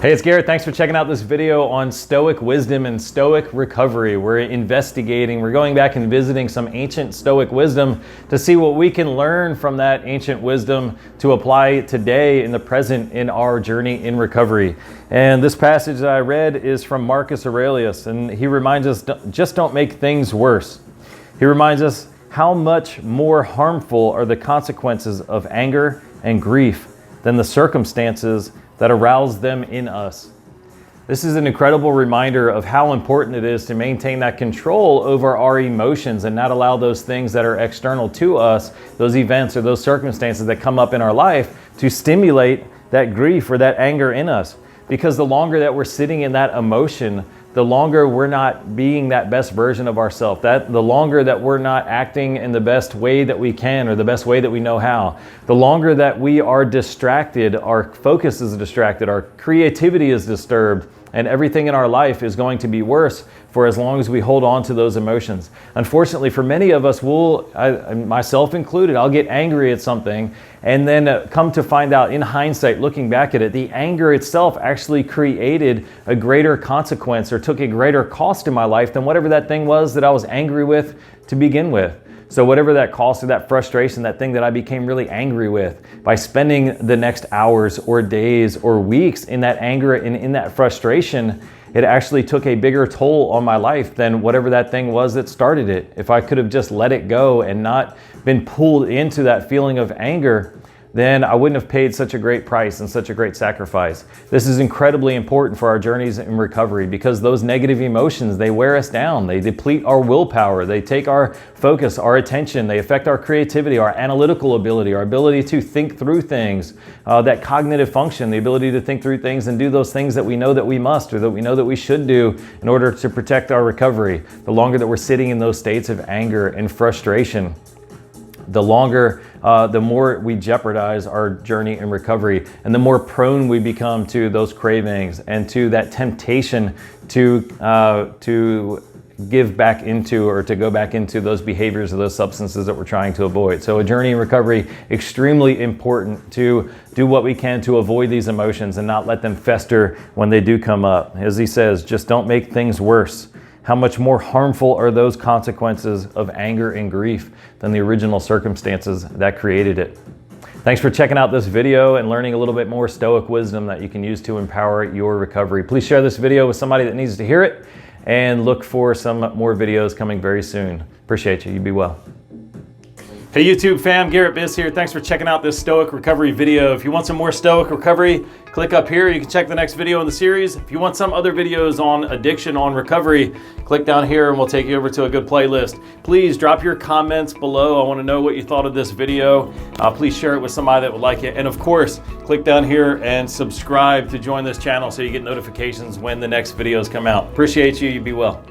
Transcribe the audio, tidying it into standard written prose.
Hey, it's Garrett. Thanks for checking out this video on Stoic wisdom and Stoic recovery. We're going back and visiting some ancient Stoic wisdom to see what we can learn from that ancient wisdom to apply today in the present in our journey in recovery. And this passage that I read is from Marcus Aurelius, and he reminds us, just don't make things worse. He reminds us how much more harmful are the consequences of anger and grief than the circumstances that arouse them in us. This is an incredible reminder of how important it is to maintain that control over our emotions and not allow those things that are external to us, those events or those circumstances that come up in our life, to stimulate that grief or that anger in us. Because the longer that we're sitting in that emotion, the longer we're not being that best version of ourselves, the longer that we're not acting in the best way that we can or the best way that we know how, the longer that we are distracted, our focus is distracted, our creativity is disturbed, and everything in our life is going to be worse for as long as we hold on to those emotions. Unfortunately, for many of us, myself included, I'll get angry at something and then come to find out in hindsight, looking back at it, the anger itself actually created a greater consequence or took a greater cost in my life than whatever that thing was that I was angry with to begin with. So whatever that cost or that frustration, that thing that I became really angry with, by spending the next hours or days or weeks in that anger and in that frustration, it actually took a bigger toll on my life than whatever that thing was that started it. If I could have just let it go and not been pulled into that feeling of anger, then I wouldn't have paid such a great price and such a great sacrifice. This is incredibly important for our journeys in recovery because those negative emotions, they wear us down. They deplete our willpower. They take our focus, our attention. They affect our creativity, our analytical ability, our ability to think through things, that cognitive function, the ability to think through things and do those things that we know that we must or that we know that we should do in order to protect our recovery. The longer that we're sitting in those states of anger and frustration, the more we jeopardize our journey in recovery, and the more prone we become to those cravings and to that temptation to give back into or to go back into those behaviors or those substances that we're trying to avoid. So a journey in recovery, extremely important to do what we can to avoid these emotions and not let them fester when they do come up. As he says, just don't make things worse. How much more harmful are those consequences of anger and grief than the original circumstances that created it? Thanks for checking out this video and learning a little bit more Stoic wisdom that you can use to empower your recovery. Please share this video with somebody that needs to hear it and look for some more videos coming very soon. Appreciate you. You be well. Hey YouTube fam, Garret Biss here. Thanks for checking out this Stoic recovery video. If you want some more Stoic recovery, click up here. You can check the next video in the series. If you want some other videos on addiction, on recovery, click down here and we'll take you over to a good playlist. Please drop your comments below. I want to know what you thought of this video. Please share it with somebody that would like it. And of course, click down here and subscribe to join this channel so you get notifications when the next videos come out. Appreciate you. You be well.